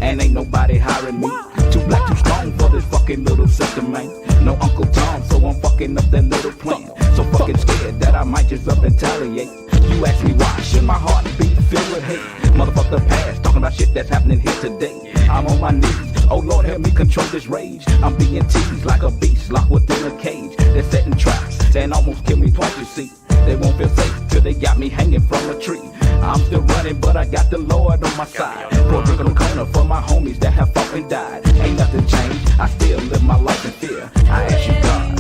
and ain't nobody hiring me. Too black, too strong for this fucking little system, man. No Uncle Tom, so I'm fucking up that little plan. So fucking scared that I might just up and retaliate. You ask me why should my heart be filled with hate? Motherfuck the past, talking about shit that's happening here today. I'm on my knees, oh Lord help me control this rage. I'm being teased like a beast locked within a cage. They're setting traps and almost kill me twice, you see. They won't feel safe till they got me hanging from a tree. I'm still running, but I got the Lord on my side. Pour a drink on the corner for my homies that have fought and died. Ain't nothing changed, I still live my life in fear. I ask you God,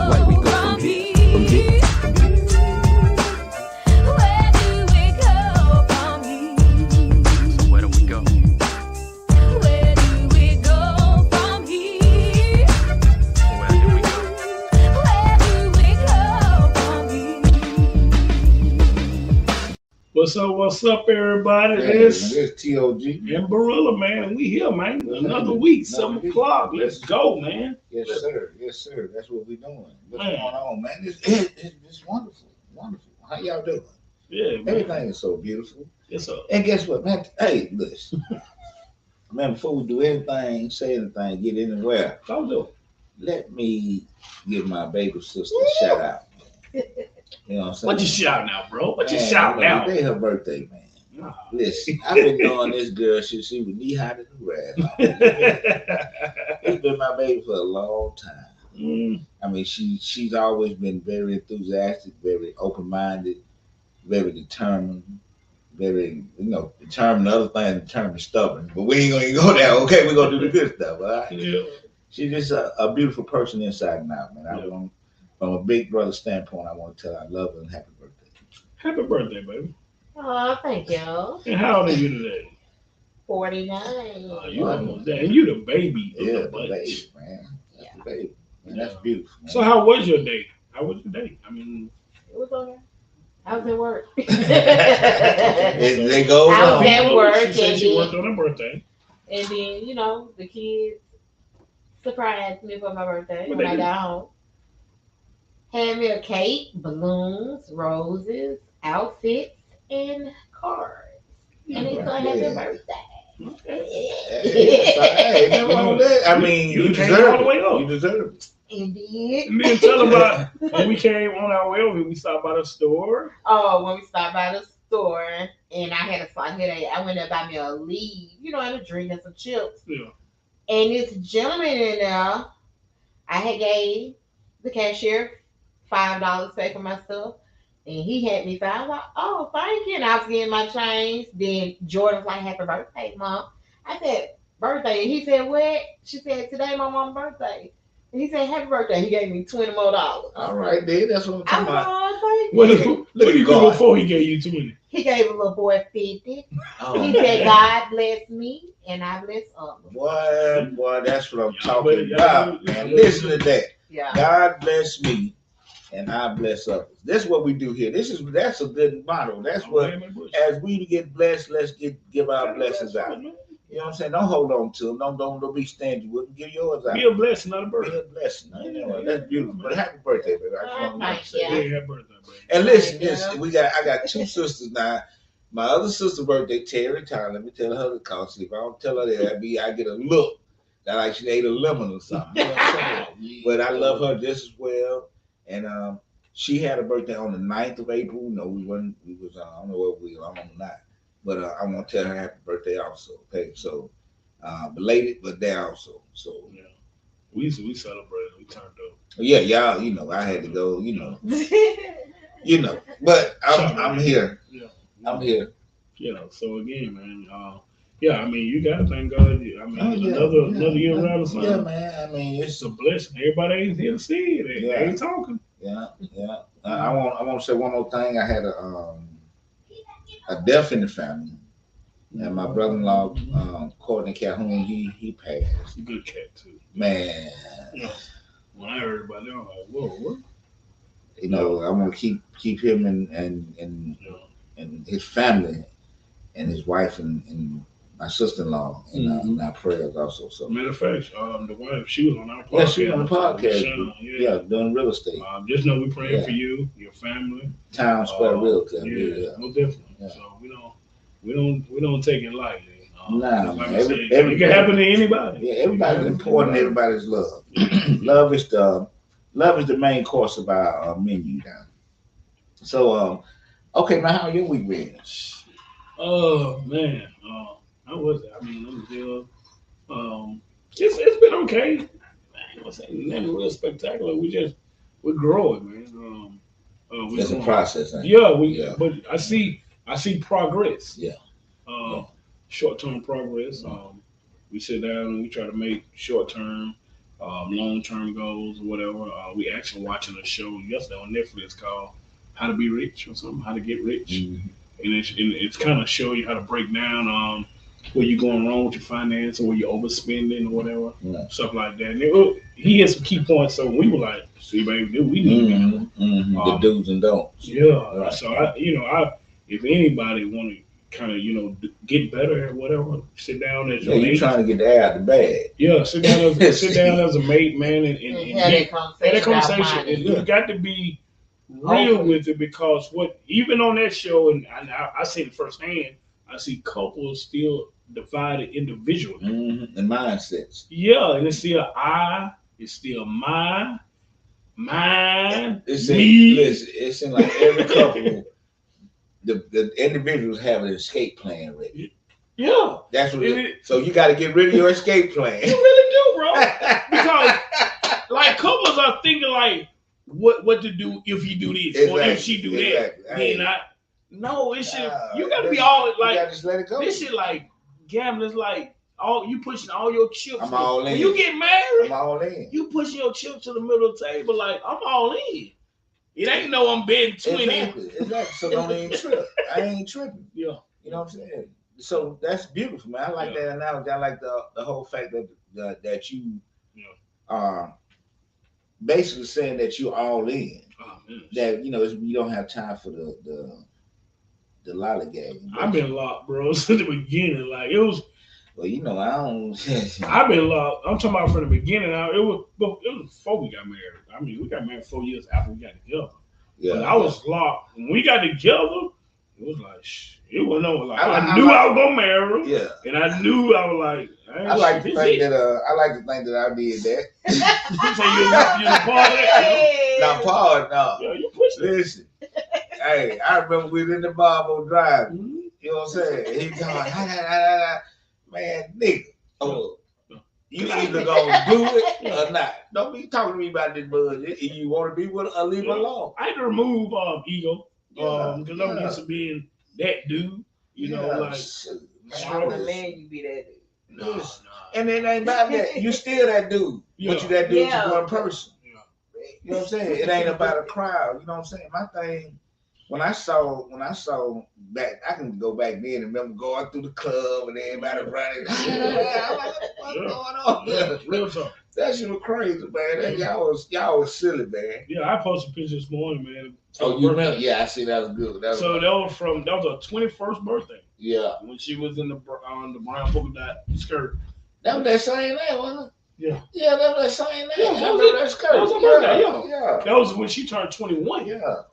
where do we go from here? From here. What's up, everybody? Hey, this T.O.G. and Barilla, man. We here, man. Another week, 7 o'clock. Let's go, man. Yes, sir. Yes, sir. That's what we doing. What's going on, man? It's wonderful. Wonderful. How y'all doing? Yeah, man. Everything is so beautiful. Yes, sir. And guess what, man? Hey, listen. Man, before we do anything, say anything, get anywhere, Don't do it. let me give my baby sister a shout out. You know what I'm saying? What you shouting out, bro? What you Man, shouting out? Today her birthday, man. Nah. Listen, I've been knowing this girl since she was knee high to the grass. It's been my baby for a long time. I mean, she's always been very enthusiastic, very open-minded, very determined, very, determined. The other thing, determined, stubborn. But we ain't gonna go there. Okay, we're gonna do the good stuff. All right. Yeah. She's just a beautiful person inside and out, man. From a big brother standpoint, I want to tell her I love her and happy birthday. Happy birthday, baby. Oh, thank you. And how old are you today? 49. You almost there. And you the baby of Yeah, the the bunch. baby, man. That's the baby. Man, that's beautiful. Man. So how was your day? How was your day? I mean, It was okay. I was at work. They go I was on. at work. She said she worked on her birthday. And then, the kids surprised me for my birthday What when they I do? got home. Had me a cake, balloons, roses, outfits, and cards. And they said happy birthday. Hey, nothing wrong with that. I mean, You you came deserve all the way it. up. You deserve it. Indeed. And then tell about when we came on our way over, we stopped by the store. Oh, when we stopped by the store and I had a slight headache, I went there buy me a leaf, and a drink and some chips. Yeah. And this gentleman in there, I had gave the cashier $5 to pay for my stuff. And he had me $5. I was like, oh, thank you. And I was getting my change. Then Jordan was like, happy birthday, Mom. I said, birthday. And he said, what? She said, today my mom's birthday. And he said, happy birthday. He gave me $20 more. All right, dude. That's what I'm talking about. Oh, What thank did you. what did you do God. before he gave you 20? He gave a little boy 50. Oh, He said, God bless me and I bless others. boy, that's what I'm Y'all talking better- about, y'all- man. Listen to that. Yeah. God bless me and I bless others. That's what we do here. That's a good motto. That's what, as we get blessed, let's give our blessings out. You know what I'm saying? Don't hold on to them. Don't be stingy with them. Give yours out. Be a blessing, not a Be burden. a blessing. You know, that's beautiful. But happy birthday, baby. I just want to Thank say you. that. Yeah, happy birthday, baby. And listen, Yeah. I got two sisters now. My other sister's birthday, Terry Tyler. Let me tell her the cause. If I don't tell her that, I get a look that like she ate a lemon or something. You know what I'm saying? But I love her just as well. And she had a birthday on the 9th of April. No, we was I don't know what we were on the 9th. But I want to tell her happy birthday also. Okay, so belated, but there also. So Yeah. We celebrated. We turned up. yeah, y'all, I had to go, But I'm here. Yeah. I'm here. So again, man, I mean, you gotta thank God. I mean, another year around or something. Yeah, man. I mean, It's a blessing. Everybody ain't here to see it. They ain't talking. Yeah. I want to say one more thing. I had a death in the family, and my brother-in-law, Courtney Calhoun, he passed. He's a good cat too. Man, Yeah. When I heard about that, I'm like, whoa, what? I want to keep him and his family and his wife and my sister-in-law in our prayers also. So Matter of fact, the wife, she was on our podcast. yeah, she was on the podcast. Shanna, Yeah, doing real estate. Just know we're praying for you, your family. Town Square Realty. Yeah, most definitely. Yeah. So we don't take it lightly. Nah, like man. I said, it can happen to anybody. Yeah, everybody's important. Everybody's love. Love is the main course of our menu now. So, okay, man, how your week been? Oh man, how was it? I mean, let me tell. It's been okay. I ain't gonna say nothing real spectacular. We're growing, man. We're It's a growing. process, ain't it? Yeah, Yeah. but I see progress. Yeah. Uh, Short term progress. We sit down and we try to make short term, long term goals or whatever. We actually watching a show yesterday on Netflix called How to Be Rich or something. How to Get Rich, and it's kind of show you how to break down where you're going wrong with your finance or where you're overspending or whatever, stuff like that. And he had some key points, so we were like, "See, baby, we need to be doing the do's and don'ts." Yeah. Right. So if anybody want to kind of get better at whatever, sit down as your you're mate. trying to get the air out the bag. Yeah, sit down as a mate, man, and have that conversation. And you got to be real with it because even on that show, and I see it firsthand. I see couples still divided individually. And mindsets. Yeah, and it's still it's still mine, Listen, me. it seems like every couple, the individuals have an escape plan ready. Yeah, that's what. So you got to get rid of your escape plan. You really do, bro. Because like couples are thinking like what to do if you do this or if she do that. Then no, it should. You got to be all like. You gotta just let it go. This shit like gambling. Like you pushing all your chips. I'm all in. When you get married, I'm all in. You pushing your chips to the middle of the table. Like I'm all in. It ain't no I'm betting 20. Exactly. So don't even trip. I ain't tripping. Yeah. You know what I'm saying? So that's beautiful, man. I like that analogy. I like the whole fact that you are basically saying that you're all in. Oh, that you don't have time for the lollygagging. I've been locked, bro, since the beginning. Like it was. Well, I don't. I've been locked. I'm talking about from the beginning. It was before we got married. I mean, we got married 4 years after we got together. Yeah. But I was locked when we got together. It was like it wasn't over. Like I knew I was gonna marry her. Yeah. And I knew I was like. I like to think that I did that. So you're a part of that? Not part, no. Yeah, you pushed it. Listen. Hey, I remember we was in the bar drive. You know what I'm saying? He going, man, nigga. You either gonna do it or not. Don't be talking to me about this budget. If you want to be with her, leave her alone. I had to remove ego. Because I'm used to being that dude. You know, like. How would a man you be that dude? No. And it ain't about that. You still that dude. But you that dude to one person. You know what I'm saying? It ain't about a crowd. You know what I'm saying? My thing, when I saw back, I can go back then and remember going through the club and everybody running. I'm like, what's going on? Yeah, real talk. That shit was crazy, man. Y'all was silly, man. Yeah, I posted pictures this morning, man. Oh, you remember? Yeah, I see. That was good. That was her 21st birthday. Yeah. When she was in the brown polka dot skirt. That was that same night, wasn't it? Yeah. Yeah, that was that same night. Yeah, that was her birthday. Yeah. That was when she turned 21. Yeah.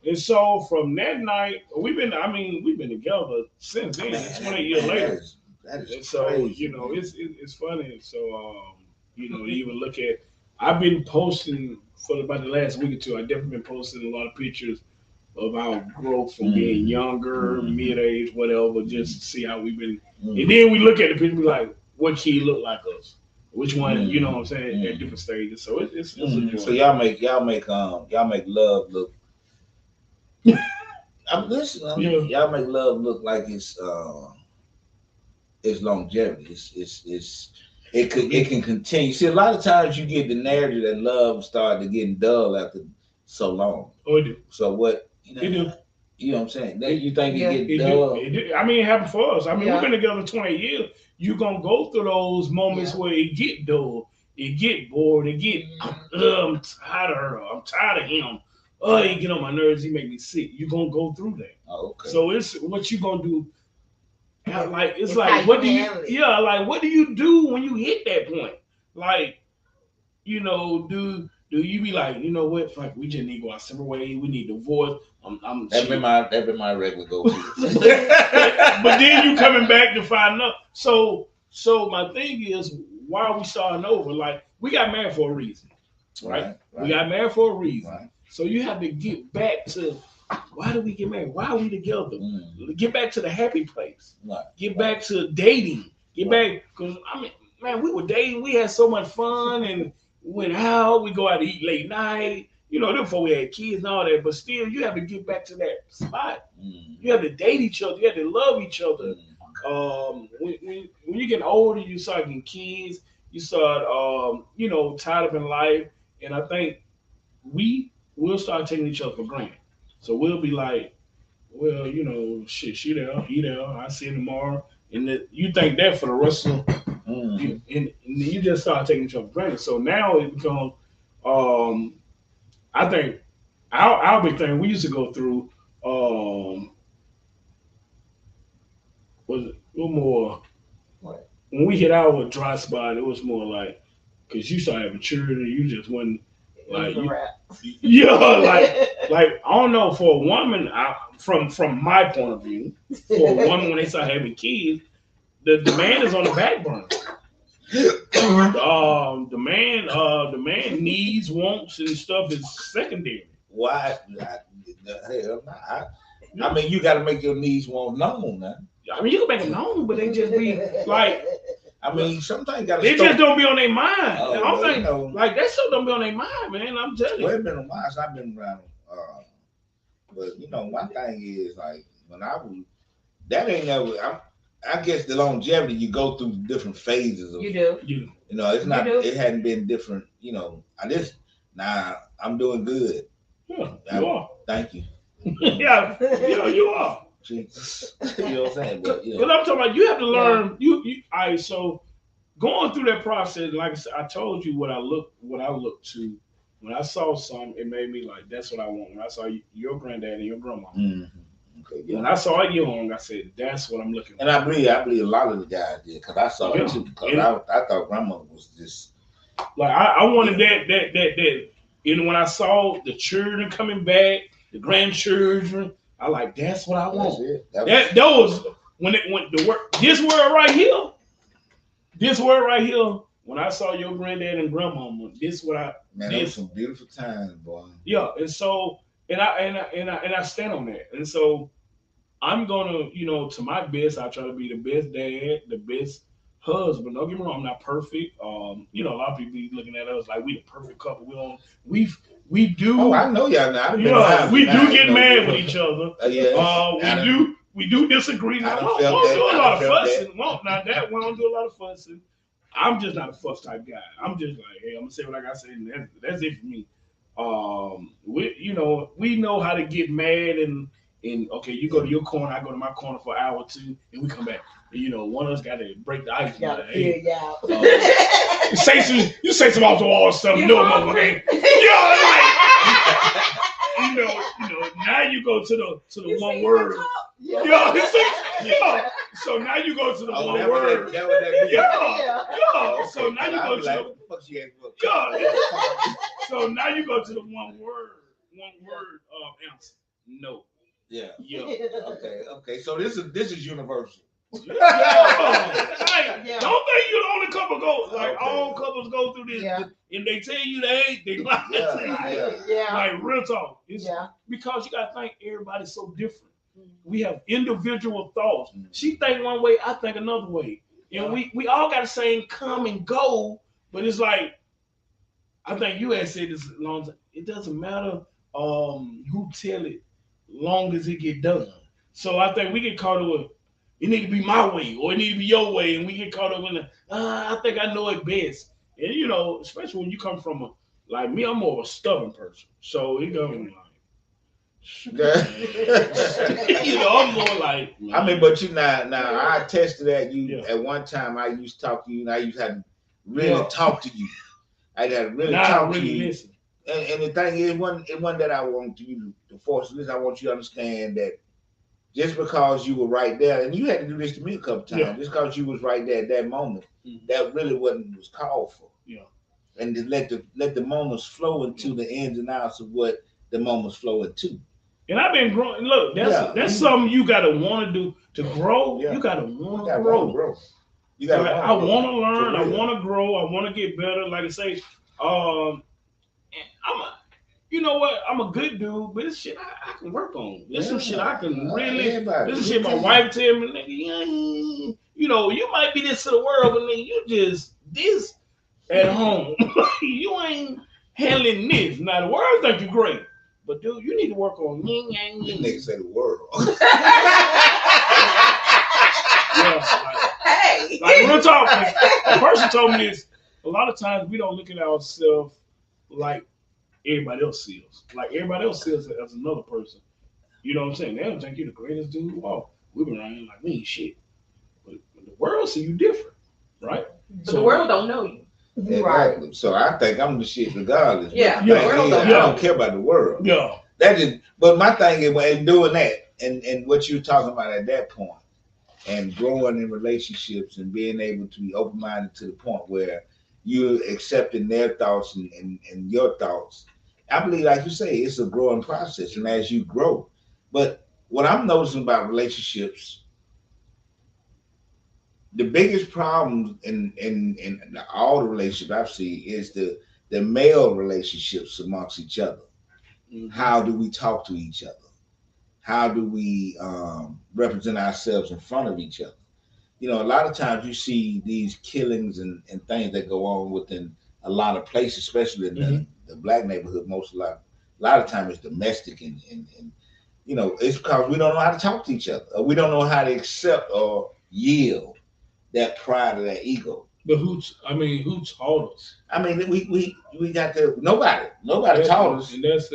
And so from that night, we've been together since then. 28 years later. That is and so crazy. It's funny. So even look at. I've been posting for about the last week or two. I've definitely been posting a lot of pictures of our growth from being younger, mid-age, whatever, just to see how we've been. And then we look at the picture, we like, what kid look like us? Which one, you know what I'm saying, at different stages. So it's a joy. So y'all make love look. I'm listening. Y'all make love look like it's longevity. It can continue. See, a lot of times you get the narrative that love started getting dull after so long. Oh, it do. So what? It do. You know what I'm saying? You think it get dull? I mean, it happened for us. I mean, we've been together 20 years. You're going to go through those moments where it get dull. It get bored. It get, I'm tired of her. I'm tired of him. Oh, he get on my nerves. He make me sick. You're going to go through that. Oh, okay. So it's what you going to do. It's like what do you do when you hit that point? Like, do Do you be like, you know what? Fuck, we just need to go our separate ways. We need divorce. That been my regular go to. But then you coming back to find out. So my thing is, why are we starting over? Like we got married for a reason, right? We got married for a reason. Right. So you have to get back to why did we get married? Why are we together? Get back to the happy place. Right. Get back to dating. Get back because I mean, man, we were dating. We had so much fun and went out. We go out to eat late night. You know, before we had kids and all that. But still, you have to get back to that spot. You have to date each other. You have to love each other. When you get older, you start getting kids. You start, you know, tied up in life. And I think we'll start taking each other for granted. So we'll be like, well, you know, shit, she there, he there. I see him tomorrow. And you think that for the rest of and you just start taking each other for granted. So now it becomes, I think our big thing we used to go through was more What? when we hit our dry spot. It was more like because you started having children, you just wasn't like yeah, like I don't know for a woman. From my point of view, for a woman when they start having kids, the man is on the back burner. The man needs, wants, and stuff is secondary. Why? Hell, I mean, you got to make your needs known now. I mean, you can make them known, but they just be like. I mean, sometimes you got to. They just don't be on their mind. Oh, I'm thinking, you know, like that stuff don't be on their mind, man. I'm telling you. Well, it's been a while since I've been around. But you know, one thing is like when I was, that ain't never. I guess the longevity you go through different phases of. You do. You know, it's not. It hadn't been different. You know, I'm doing good. Yeah, you are. Thank you. yeah, you are. You know what I'm saying? But I'm talking about you have to learn. Yeah. So going through that process, like I said, I told you what I looked to. When I saw something, it made me like, that's what I want. When I saw your granddad and your grandma. Okay, yeah. When I saw Young, I said, that's what I'm looking for. And I believe a lot of the guys did because I saw it too. Because I thought grandma was just like I wanted that. And when I saw the children coming back, the grandchildren, I like that's what I want. That was when it went to work. This word right here. When I saw your granddad and grandmama, this what I those some beautiful times, boy. Yeah, and so and I stand on that, and so I'm gonna, to my best, I try to be the best dad, the best husband. Don't get me wrong, I'm not perfect. A lot of people be looking at us like we the perfect couple. We do. Oh, I know y'all now. We do get mad with each other. We do disagree. We don't do a lot of fussing. We don't do a lot of fussing. I'm just not a fuss type guy. I'm just like, hey, I'm gonna say what I gotta say, and that's it for me. We know how to get mad and okay, you go to your corner, I go to my corner for an hour or two, and we come back. And, one of us got to break the ice. Hey, you say some off the wall stuff. No, motherfucker. Now you go to the one word. So now you go to the one word. So now you go to So now you go to the one word answer. No. Yeah. Okay. So this is universal. Don't think you're the only couple go. Like all couples go through this, and they tell you they lie. Like real talk. Because you gotta think everybody's so different. We have individual thoughts. She think one way, I think another way, and we all got the same come and go. But it's like I think you had said this a long time. It doesn't matter who tell it, long as it get done. So I think we get caught up with it need to be my way or it need to be your way, and we get caught up in I think I know it best. And especially when you come from like me, I'm more of a stubborn person. So it goes I'm more like I mean, but now I attest to that. At one time I used to talk to you, and I used to have to really talk to you. I got to really talk to you. Listen. And the thing is, it wasn't that I want you to force this. I want you to understand that just because you were right there, and you had to do this to me a couple times, just because you was right there at that moment, that really was called for. Yeah. and to let the moments flow into the ins and outs of what the moments flow into. And I've been growing. Look, that's something you gotta want to do to grow. Yeah. You gotta want You to gotta grow. want to grow. You gotta Like, want I to grow. want to learn. For I real. want to grow. I want to get better. Like I say, and I'm a, you know what? I'm a good dude, but this shit I can work on. There's some shit I can really. Everybody. This is shit my wife tell me, nigga. You know, you might be this to the world, but nigga, you just this at home. You ain't handling this. Now the world think you great, but dude, you need to work on yin yang This yin. nigga say the world. Hey. Like real talk, a person told me this. A lot of times we don't look at ourselves like everybody else sees us. Like everybody else sees us as another person. You know what I'm saying? They don't think you're the greatest dude. Oh, we've been around here like we ain't shit. But the world see you different, right? But the world don't know you. Exactly. So I think I'm the shit regardless. Yeah, But the thing world is, don't I know. don't care about the world. Yeah. That is, but my thing is, when doing that, and what you're talking about at that point, and growing in relationships and being able to be open minded to the point where you're accepting their thoughts and your thoughts. I believe, like you say, it's a growing process, and as you grow. But what I'm noticing about relationships, the biggest problem in all the relationships I've seen is the male relationships amongst each other. Mhm. How do we talk to each other? How do we represent ourselves in front of each other? You know, a lot of times you see these killings and things that go on within a lot of places, especially in the black neighborhood. A lot of time it's domestic, and you know, it's because we don't know how to talk to each other. Or we don't know how to accept or yield that pride or that ego. But who taught us? I mean, we got to nobody taught us, And that's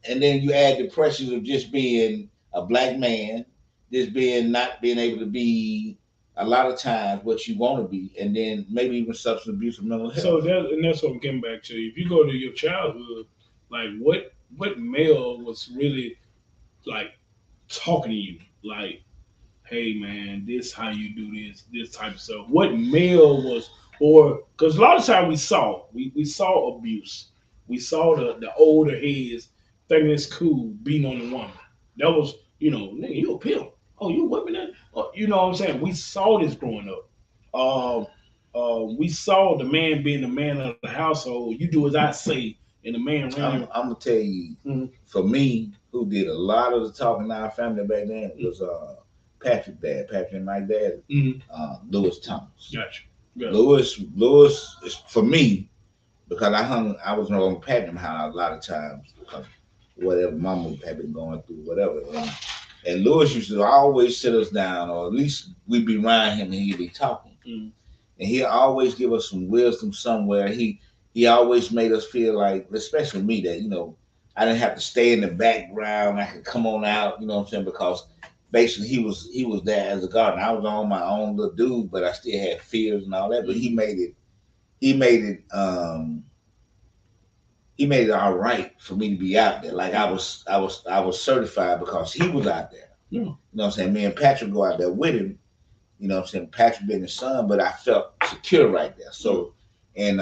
and then you add the pressures of just being a black man, just being not being able to be a lot of times what you want to be, and then maybe even substance abuse or mental health. so that's what I'm getting back to. If you go to your childhood, like what male was really like talking to you, like, hey man, this how you do this type of stuff. What male was, or because a lot of times we saw abuse, we saw the older heads thinking it's cool beating on the woman. That was, nigga, you a pimp. Oh, you whipping that? Oh, you know what I'm saying? We saw this growing up. We saw the man being the man of the household. You do as I say, and the man ran. I'm gonna tell you, Mhm. for me, who did a lot of the talking in our family back then was Patrick and my dad, Mhm. Lewis Thomas. Gotcha. Yeah. Lewis is for me because I was on Patrick house a lot of times because whatever mama had been going through, whatever. And Lewis used to always sit us down, or at least we'd be around him and he'd be talking. Mhm. And he'd always give us some wisdom somewhere. He always made us feel like, especially me, that I didn't have to stay in the background. I could come on out, you know what I'm saying? Because basically he was there as a gardener. I was on my own little dude, but I still had fears and all that. But he made it all right for me to be out there. Like I was certified because he was out there. Yeah. You know what I'm saying? Me and Patrick go out there with him. You know what I'm saying? Patrick being his son, but I felt secure right there. So, and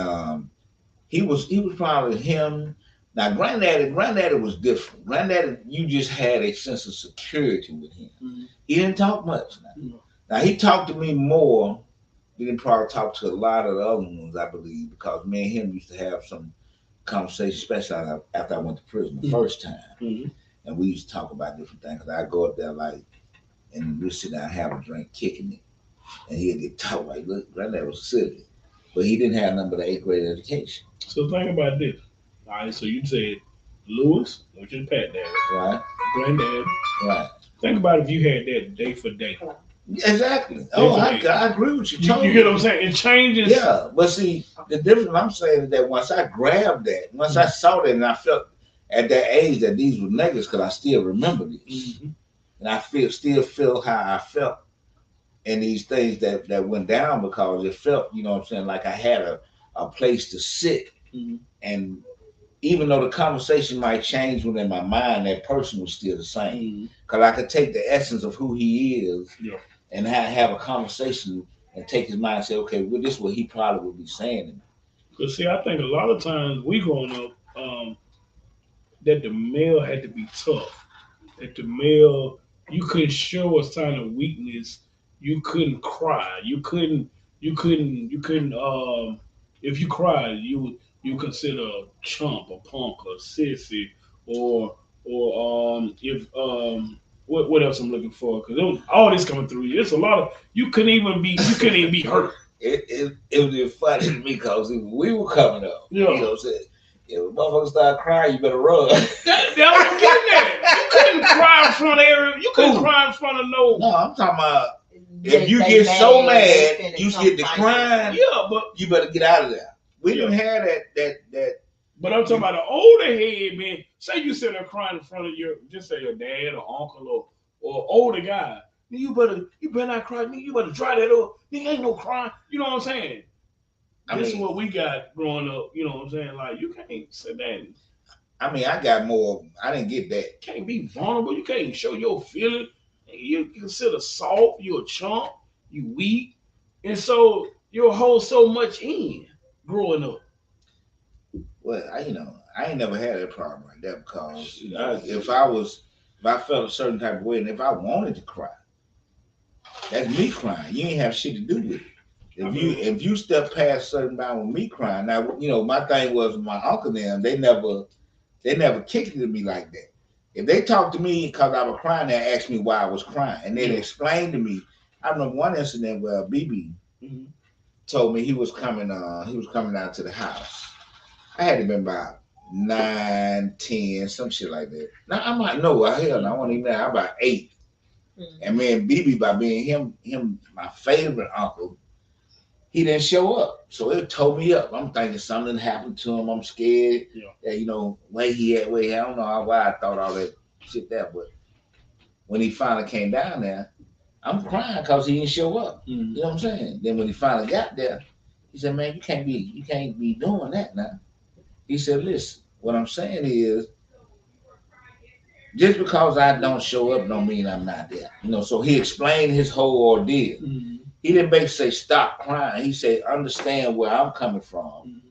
he was probably him. Now, granddaddy was different. Granddaddy, you just had a sense of security with him. Mhm. He didn't talk much. Mhm. Now he talked to me more. He didn't probably talk to a lot of the other ones, I believe, because me and him used to have some conversation, especially after I went to prison the first time. Mhm. And we used to talk about different things. Cause I go up there and we'd sit down and have a drink, kicking it. And he'd get talk like, look, granddad was silly. But he didn't have nothing but an 8th grade education. So think about this. All right, so you said Lewis, which is Pat Dad, Right? Granddad. Right. Think about if you had that day for day. Exactly. Oh, I agree with you. You get what I'm saying? It changes. Yeah, but see, the difference I'm saying is that once I grabbed that, once I saw that, and I felt at that age that these were niggas, because I still remember these, and I still feel how I felt in these things that went down because it felt, you know what I'm saying, like I had a place to sit, and even though the conversation might change within my mind, that person was still the same, because I could take the essence of who he is. Yeah. And have a conversation and take his mind and say, okay, well, this is what he probably would be saying to me. But see, I think a lot of times we growing up, that the male had to be tough. That the male, you couldn't show a sign of weakness. You couldn't cry. You couldn't. If you cried, you consider a chump, a punk, a sissy, or if what else I'm looking for? Because all this coming through you. It's a lot of you couldn't even be hurt. It was just funny to me because we were coming up. Yeah. You know what I'm saying? If a motherfucker start crying, you better run. That was I'm getting at. You couldn't cry in front of every. You couldn't Who? cry in front of no. No, I'm talking about They- if you they get so they mad, finna you come get to fight crying, Yeah, but you better get out of there. We Yeah. didn't have that. But I'm talking about an older head, man. Say you sitting there crying in front of your, just say your dad or uncle or older guy. You better not cry. Nigga, you better dry that up. Nigga, ain't no crying. You know what I'm saying? This is what we got growing up. You know what I'm saying? Like you can't sit there. And, I got more. I didn't get that. can't be vulnerable. You can't show your feeling. You consider soft. You a chump. You weak, and so you'll hold so much in growing up. Well, I ain't never had that problem like that because Nice. if I felt a certain type of way and if I wanted to cry, that's me crying. You ain't have shit to do with it. If you step past a certain bound with me crying, now my thing was my uncle and them, they never kicked it to me like that. If they talked to me because I was crying, they asked me why I was crying, and they'd explain to me. I remember one incident where BB Mhm. told me he was coming out to the house. I had to been about 9, 10, some shit like that. Now I might know. Hell, I wasn't even there. I'm about 8. And me and BB, by being him, my favorite uncle, he didn't show up. So it tore me up. I'm thinking something happened to him. I'm scared. Yeah. That where he at. I don't know why I thought all that shit there, but when he finally came down there, I'm crying because he didn't show up. Mhm. You know what I'm saying? Then when he finally got there, he said, "Man, you can't be doing that now." He said, "Listen, what I'm saying is, just because I don't show up don't mean I'm not there." So he explained his whole ordeal. Mhm. He didn't basically say stop crying. He said, understand where I'm coming from. Mhm.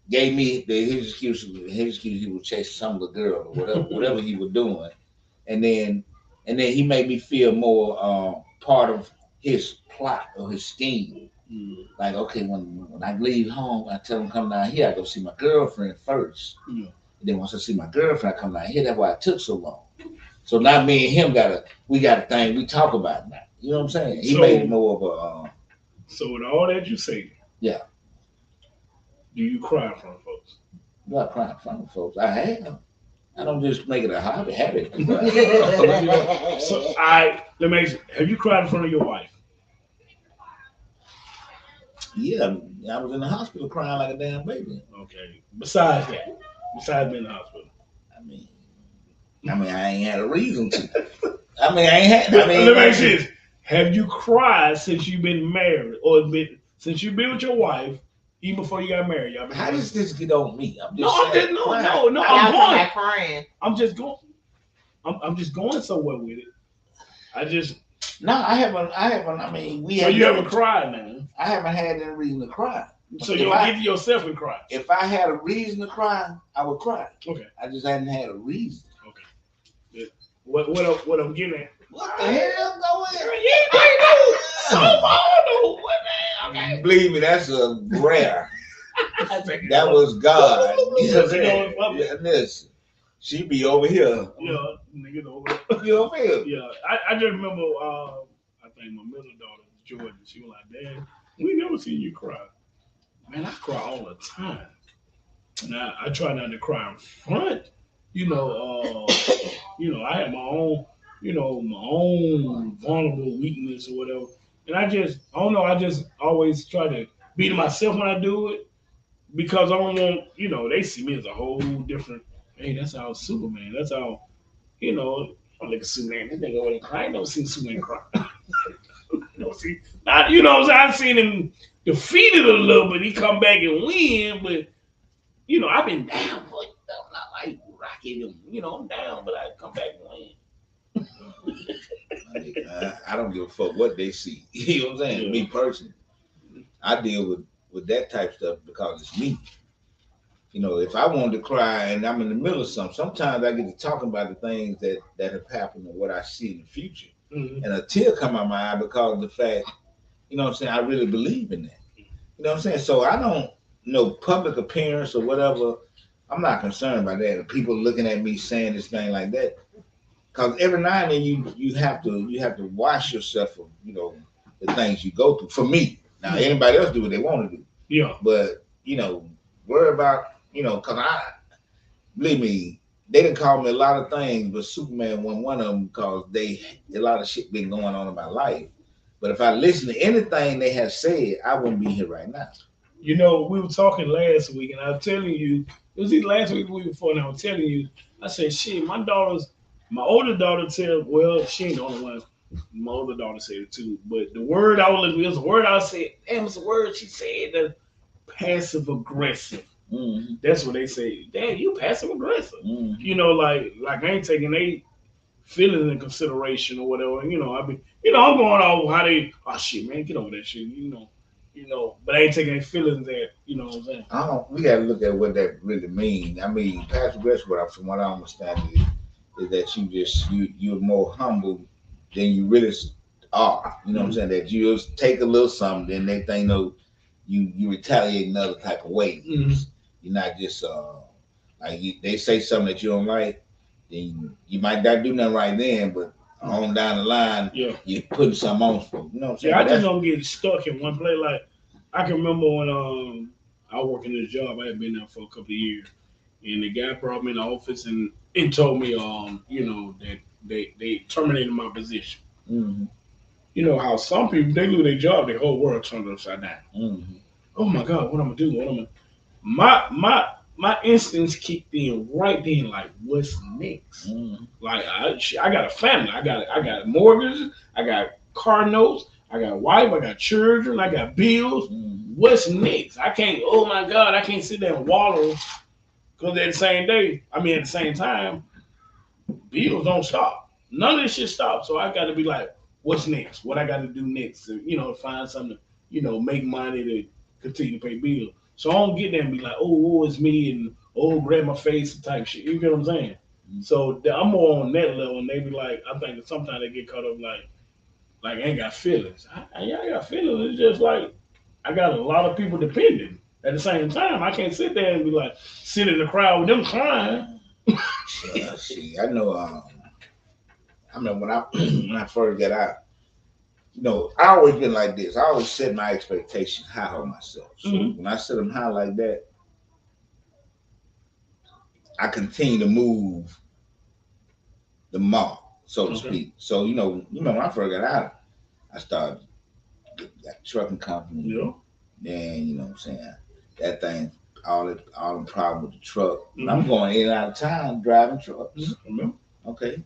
Gave me his excuse. He was chasing some little girl or whatever he was doing, and then he made me feel more part of his plot or his scheme. Mhm. Like, okay, when I leave home, I tell him come down here. I go see my girlfriend first. Yeah. And then once I see my girlfriend, I come down here. That's why it took so long. So now me and him we got a thing we talk about now. You know what I'm saying? He So- made it more of a So with all that you say, Yeah. do you cry in front of folks? I'm not crying in front of folks. I have. I don't just make it a habit. So let me ask you, have you cried in front of your wife? Yeah, I was in the hospital crying like a damn baby. Okay. Besides being in the hospital. I mean, I ain't had a reason to. I ain't had. Let me ask you this. Have you cried since you've been married since you've been with your wife, even before you got married? Y'all been How does this get on me? I'm No, just I'm saying, just crying. no. Y'all I'm talking going. about crying. I'm just going. I'm just going somewhere with it. No, I haven't. I mean, So you haven't cried now. I haven't had any reason to cry. So you don't get to yourself and cry. If I had a reason to cry, I would cry. Okay. I just hadn't had a reason. Okay. What I'm getting at? What the hell going on? Yeah, so long, what man? Okay. Believe me, that's a rare. That was God. You know what I'm saying? Yeah, listen, she be over here. Yeah, nigga over. You over here. Yeah, I just remember. I think my middle daughter, Jordan, she was like, "Dad, we never seen you cry." Man, I cry all the time. Now I try not to cry in front. I have my own, my own vulnerable weakness or whatever. And I don't know. I just always try to be to myself when I do it because I don't want, they see me as a whole different. Hey, that's our Superman. That's our, I'm like a Superman. This nigga over there crying. I don't see Superman cry. See, what I'm saying? I've seen him defeated a little bit. He come back and win, but I've been down, but I'm not like rocking him. I'm down, but I come back and win. I don't give a fuck what they see. You know what I'm saying? Yeah. Me personally, I deal with with that type of stuff because it's me. You know, if I wanted to cry and I'm in the middle of something, sometimes I get to talking about the things that have happened and what I see in the future. Mm-hmm. And a tear come out my eye because of the fact, you know what I'm saying, I really believe in that. You know what I'm saying? So I don't know public appearance or whatever. I'm not concerned about that. People looking at me saying this thing like that. Because every now and then you have to wash yourself from, you know, the things you go through. For me. Now anybody else do what they want to do. Yeah. But, you know, worry about, you know, because believe me, they didn't call me a lot of things, but Superman wasn't one of them because a lot of shit been going on in my life. But if I listen to anything they have said, I wouldn't be here right now. You know, we were talking last week, and I was telling you, it was either last week or the week before, and I was telling you, I said, shit, my older daughter said, well, she ain't the only one. My older daughter said it too. But the word I was looking, it was a word I said, damn, it's a word she said, the passive aggressive. Mm-hmm. That's what they say. Damn, you passive aggressive. Mm-hmm. You know, like I ain't taking they feelings in consideration or whatever. You know, I mean, you know, I'm going off how they, oh shit, man, get over that shit. You know, but I ain't taking any feelings there. You know what I'm saying? We got to look at what that really means. I mean, passive aggressive, from what I understand, is that you're more humble than you really are. You know what I'm saying? That you just take a little something, then they think, no, you retaliate another type of way. Mm-hmm. You're not just they say something that you don't like, then you might not do nothing right then, but on down the line, you're putting something on for. You know what I'm saying? Yeah, I just don't get stuck in one place. Like I can remember when I worked in this job, I had been there for a couple of years, and the guy brought me in the office and told me you know, that they terminated my position. Mm-hmm. You know how some people they lose their job, their whole world turned upside down. Mm-hmm. Oh my God, what am I gonna do? My instincts kicked in right then. Like, what's next? Mm-hmm. Like, I got a family. I got mortgages. I got car notes. I got a wife. I got children. I got bills. Mm-hmm. What's next? I can't. Oh my God, I can't sit there and wallow because at the same time, bills don't stop. None of this shit stops. So I got to be like, what's next? What I got to do next? To, you know, find something. You know, make money to continue to pay bills. So I don't get there and be like, oh, it's me, and grab my face type shit. You get what I'm saying? Mm-hmm. So I'm more on that level, and they be like, I think that sometimes they get caught up like I ain't got feelings. I got feelings. It's just like I got a lot of people depending. At the same time, I can't sit there and be like, sit in the crowd with them crying. See, I know. I mean, when I first got out, you know, I always been like this. I always set my expectations high on myself. So when I set them high like that, I continue to move the mark, so to speak. So you know, when I first got out, I started that trucking company. Yeah. Then you know what I'm saying, that thing, all the problem with the truck. I'm going in and out of town driving trucks. Okay.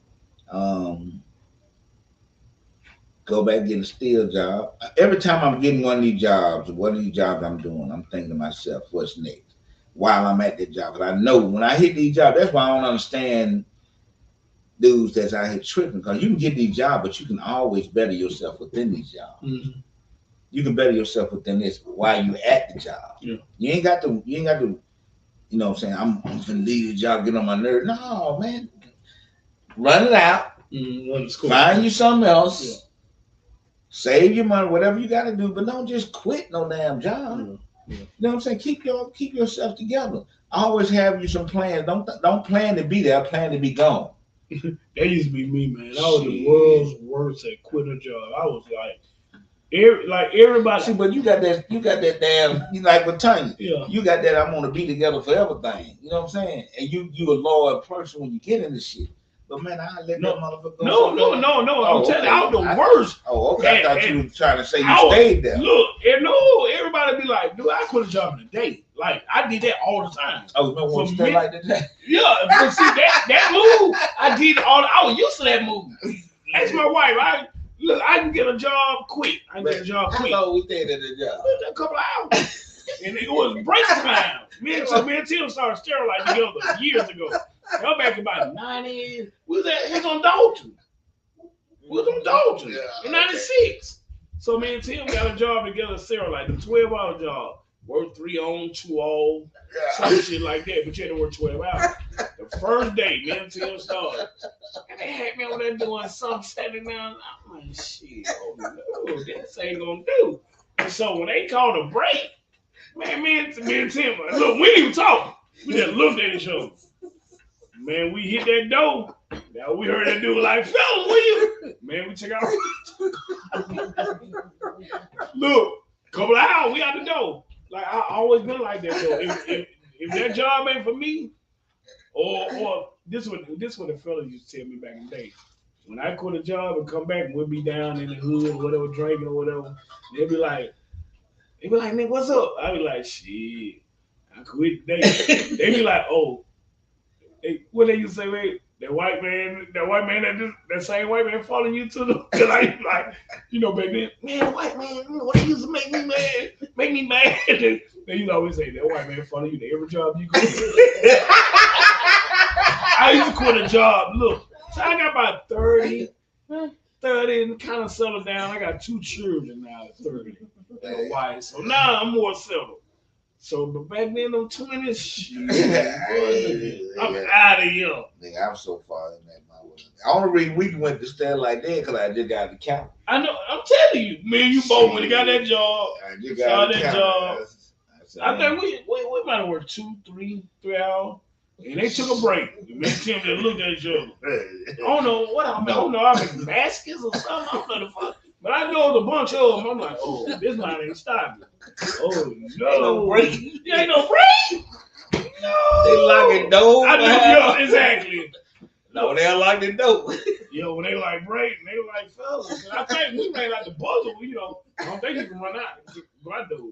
Go back getting a steel job. Every time I'm getting one of these jobs I'm doing, I'm thinking to myself, what's next? While I'm at that job. But I know when I hit these jobs, that's why I don't understand dudes that's out here tripping. Because you can get these jobs, but you can always better yourself within these jobs. Mm-hmm. You can better yourself within this while you at the job. Yeah. You ain't got to, you know what I'm saying, I'm gonna leave the job, get on my nerves. No, man. Run it out. Find you something else. Yeah. Save your money, whatever you got to do, but don't just quit no damn job. Yeah. You know what I'm saying? Keep yourself together. Always have you some plans. Don't plan to be there. Plan to be gone. That used to be me, man. I was the world's worst at quitting a job. I was like everybody. See, but you got that damn. You like with Tanya. Yeah. You got that. I'm gonna be together forever thing. You know what I'm saying? And you a loyal person when you get into shit. But man, I let that motherfucker go. No. I'm telling you, I was the worst. Oh, okay. I thought you were trying to say you stayed there. Look, everybody be like, dude, I quit a job in a day. Like, I did that all the time. Oh, no one stay like that? Yeah, but see, that move, I did I was used to that move. That's my wife. I can get a job quick. How long we stayed at the job? A couple of hours. And it was break time. Me and Tim started sterilizing together years ago. Y'all back about 90s. We was on Dalton. In 96. So me and Tim got a job together, Sarah, like the 12-hour job. work 3 on, 2 off, some shit like that. But you had to work 12 hours. The first day, me and Tim started. And they had me over there doing something, sitting down. I'm like, shit, oh no, this ain't gonna do. And so when they called a break, man, me and Tim, look, we didn't even talk. We just looked at each other. Man, we hit that door. Now we heard that dude like, fella, will you? Man, we took out. Look, couple of hours, we out the door. Like I always been like that though. If that job ain't for me, or this what the fella used to tell me back in the day. When I quit a job and come back, we'll be down in the hood or whatever, drinking or whatever. They be like, man, what's up? I be like, shit, I quit today. They be like, oh, what they used to say, man, that same white man following you to the, cause I like, back then, man, white man, what they used to make me mad. They used to always say, that white man follow you to every job you go to. I used to quit a job. Look, so I got about 30 and kind of settled down. I got 2 children now at 30 and a wife. So now I'm more settled. So, but back then, them 20s, shit, I'm out of here. Nigga, I'm so far in that. The only reason we went to stand like that because I just got the count. I know. I'm telling you, me and you both when you got that job. I just got that job. I think we might have worked 2, 3 hours. And they took a break. Me and Tim just looked at each other. I don't know what I don't know. I'm in baskets or something. I don't know the fuck. But I know a bunch of them. I'm like, oh, this line ain't stopping. Oh no, ain't no break. There ain't no break. No. They locking doors. I know, exactly. No, they unlock the door. When they like break, they like fellas. I think we ran out the buzzer. I don't think you can run out. My door.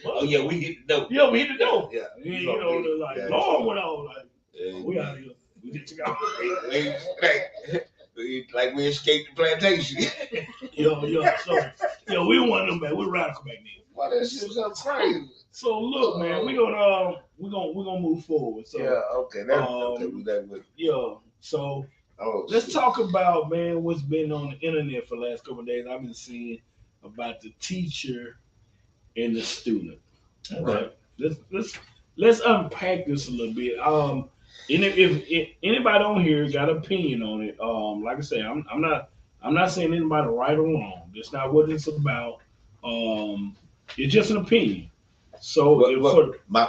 Oh yeah, we hit the door. Yeah, we hit the door. Yeah. The alarm went off. Like, we out of here. We get to go. Like we escaped the plantation. So we want them back. We're radical back then. Why that shit so crazy? So look, man, we're gonna move forward. So okay. So let's talk about, man, what's been on the internet for the last couple of days. I've been seeing about the teacher and the student. All right. Let's unpack this a little bit. And if anybody on here got an opinion on it, like I say, I'm not saying anybody right or wrong. That's not what it's about. It's just an opinion. So my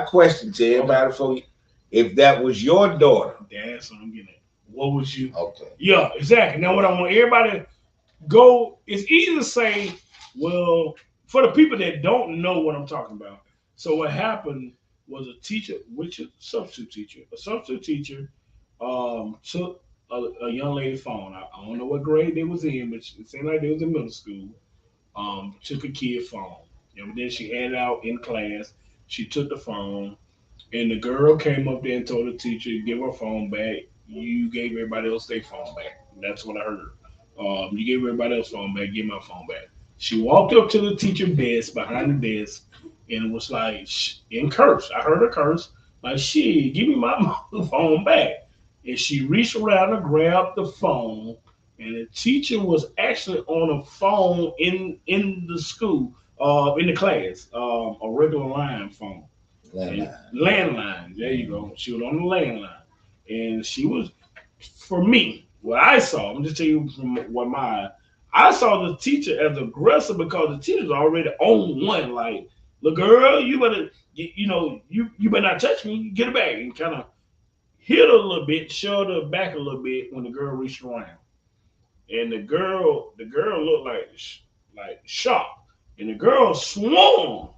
question to everybody for you, if that was your daughter, that's what I'm getting at. What would you? Okay. Yeah, exactly. Now what I want everybody to go, it's easy to say, well, for the people that don't know what I'm talking about. So what happened was a teacher, which is a substitute teacher, took a young lady's phone. I don't know what grade they was in, but it seemed like they was in middle school. Took a kid's phone. And then she had it out in class. She took the phone, and the girl came up there and told the teacher, give her phone back. You gave everybody else their phone back. That's what I heard. You gave everybody else phone back, give my phone back. She walked up to the teacher's desk, behind the desk, and it was like, in curse. I heard her curse, like, shit, give me my phone back. And she reached around and grabbed the phone, and the teacher was actually on a phone in the school, in the class, a regular line phone. Landline. There you go. She was on the landline. And she was, for me, what I saw, I'm just telling you from what I saw the teacher as aggressive because the teacher's already on one. Like, look, girl, you better, you better not touch me. Get it back. And kind of hit her a little bit, shoved her back a little bit when the girl reached around. And the girl looked like shocked. And the girl swung.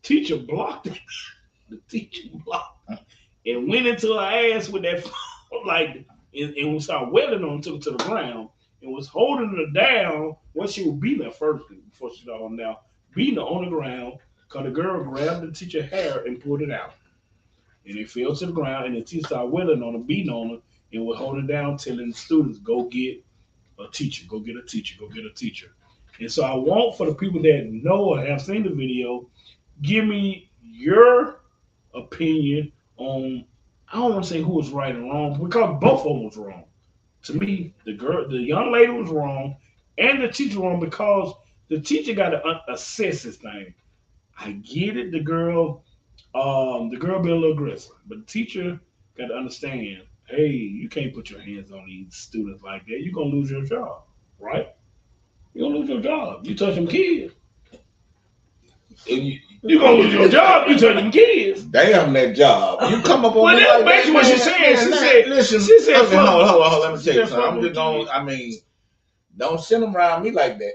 Teacher blocked it. The teacher blocked it and went into her ass with that phone, like, and we started wailing on her, took her to the ground, and was holding her down when she was beating her first before she got on down, beating her on the ground, because the girl grabbed the teacher's hair and pulled it out. And it fell to the ground, and the teacher started wailing on her, beating on her, and was holding down, telling the students, go get a teacher, go get a teacher, go get a teacher. And so I want, for the people that know or have seen the video, give me your opinion on, I don't want to say who was right and wrong, because both of them was wrong. To me, the young lady was wrong, and the teacher wrong, because The teacher got to assess this thing. I get it. The girl been a little aggressive, but the teacher got to understand. Hey, you can't put your hands on these students like that. You're gonna lose your job, right? You're gonna lose your job. You touch them kids. And You're gonna lose your job. You touch them kids. damn that job. You come up on Well, me that's like basically what she said. She said, listen, she said, okay, hold on, let me tell you said, something. I'm just going, I mean, don't send them around me like that.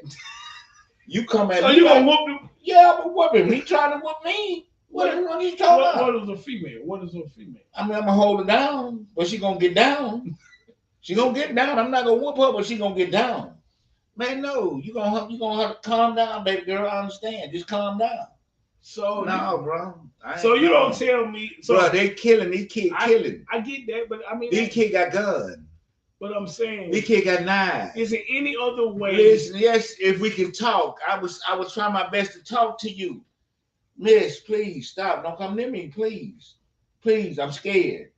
You come at so me you like, gonna whoop them? yeah, but whooping me, trying to whoop me. What are you talking about? What is a female? What is a female? I mean, I'm gonna hold her down, but she gonna get down. She gonna get down. I'm not gonna whoop her, but she gonna get down. Man, no, you gonna have to calm down, baby girl. I understand. Just calm down. So No, bro. So you don't tell me. So bro, they killing these kids. Killing. I get that, but I mean, These kids got guns. But I'm saying, these kids got knives. Is there any other way? Listen, yes, if we can talk, I was trying my best to talk to you, Miss. Please stop. Don't come near me, please. Please, I'm scared.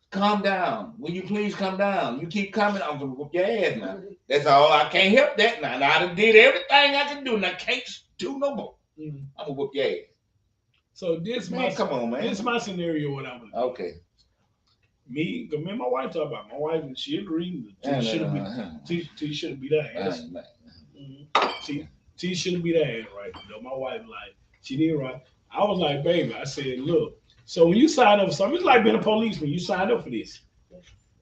Calm down. Will you please calm down? You keep coming, I'm gonna whoop your ass now. That's all. I can't help that now. I done did everything I can do, and I can't do no more. I'm gonna whoop your ass. So this man, come on, man. This is my scenario. What I would do. Okay. Me and my wife talk about. My wife, she agreed. T shouldn't be that ass. T shouldn't be that ass, right? You know, my wife like she did right. I was like, baby, I said, look. So when you sign up for something, it's like being a policeman. You signed up for this.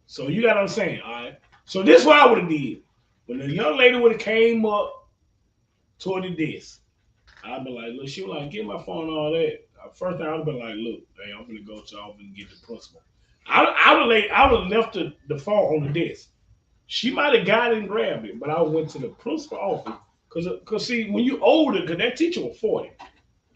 So you got what I'm saying, all right? So this is what I would have did. When the young lady would have came up toward the desk, I'd be like, look, she was like, get my phone and all that. First thing I would have been like, look, hey, I'm gonna go to the office and get the principal. I would have left the phone on the desk. She might have got it and grabbed it, but I went to the principal office. Cause see, when you older, cause that teacher was 40.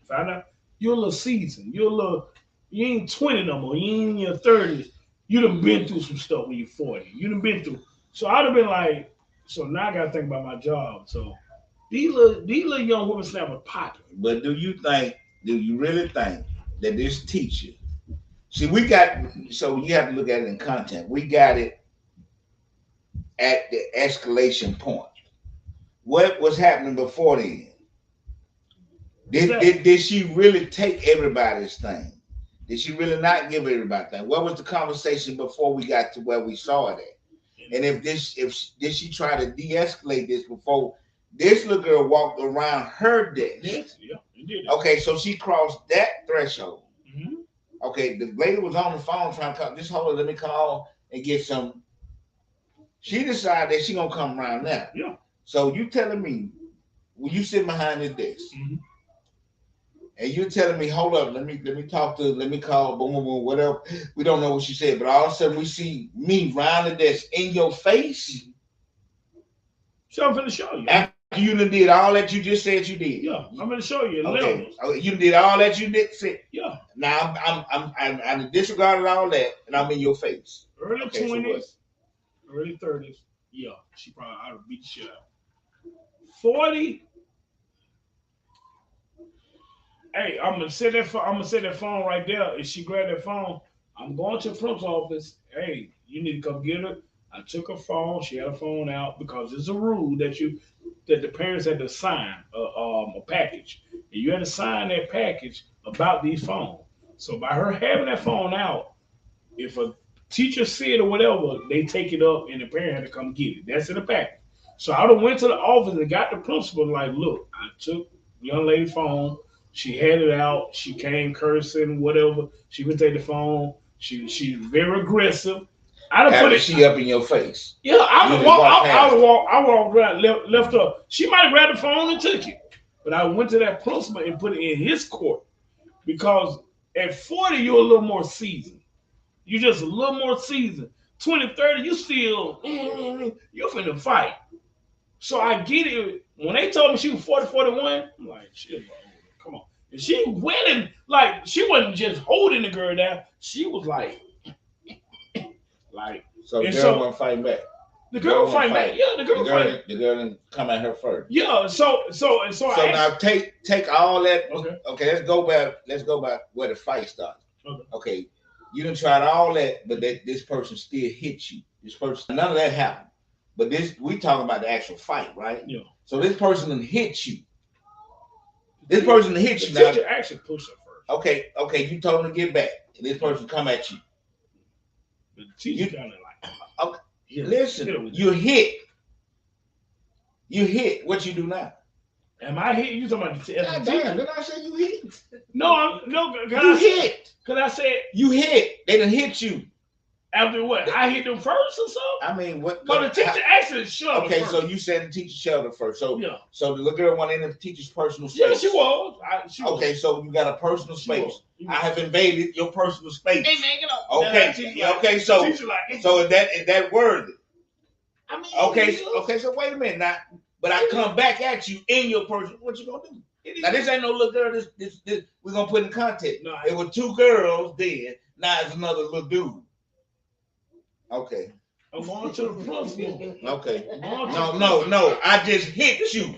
Find out you're a little seasoned. You ain't 20 no more. You ain't in your 30s. You done been through some stuff when you're 40. You done been through. So I'd have been like, so now I gotta think about my job. So these little young women snap pocket. But do you really think that this teacher, so you have to look at it in content. We got it at the escalation point. What was happening before then? Did she really take everybody's thing? Did she really not give everybody thing? What was the conversation before we got to where we saw it at? And did she try to de-escalate this before this little girl walked around her desk? Yes, yeah, you did. Okay, so she crossed that threshold. Mm-hmm. Okay, the lady was on the phone trying to call. Just hold on, let me call and get some. She decided that she gonna come around now. Yeah. So you telling me when you sit behind this desk, and you're telling me, hold up, let me call, boom, boom, boom, whatever. We don't know what she said, but all of a sudden we see me round the desk in your face. So I'm gonna show you. After you done did all that you just said you did. Yeah, I'm gonna show you. Okay. You did all that you did say. Yeah. Now I'm disregarded all that, and I'm in your face. Early 20s, early 30s. Yeah, she probably ought to beat the shit out. 40. Hey, I'm gonna set that phone right there. If she grab that phone, I'm going to the principal's office. Hey, you need to come get her. I took her phone. She had her phone out because it's a rule that the parents had to sign a package, and you had to sign that package about these phones. So by her having that phone out, if a teacher see it or whatever, they take it up, and the parent had to come get it. That's in the package. So I went to the office and got the principal. Like, look, I took the young lady's phone. She had it out. She came cursing, whatever. She would take the phone. She's very aggressive. I done put it. She up in your face. Yeah, I walked around, left her. She might have grabbed the phone and took it, but I went to that principal and put it in his court because at 40 you're a little more seasoned. You're just a little more seasoned. 20, 30, you still you're finna fight. So I get it. When they told me she was 40, 41, I'm like, shit, come on. And she went and like she wasn't just holding the girl down. She was like. So the girl won't fight back. The girl fight back. Yeah, the girl fight. The girl didn't come at her first. Yeah. So now take all that. Okay. Let's go back where the fight started. Okay. You done tried all that, but this person still hit you. This person, none of that happened. But we talking about the actual fight, right? Yeah. So this person done hit you. This person done hit The you. Now, teacher actually pushed her first. okay, you told him to get back. And this person come at you. The teacher kind of like, Okay, listen, you hit. You hit. What you do now? Am I hitting you? Talking about the God damn, did I say you hit? No, You hit. Because I said You hit. They done hit you. after what? I hit them first or something? I mean, what? No, the teacher actually shoved Okay, her so first. you said the teacher shoved her first. So, Yeah. so the little girl went in the teacher's personal space. Yeah, she was. Okay, so you got a personal She space. was. I have invaded your personal space. Hey man, get up. Okay, okay, so is that worthy? I mean, Okay, so wait a minute now. But I come back at you in your person. What you gonna do? Now this ain't no little girl. This we're gonna put in context. No, It was two girls then. Now it's another little dude. Okay. I'm going to the principal. Okay. No. I just hit you.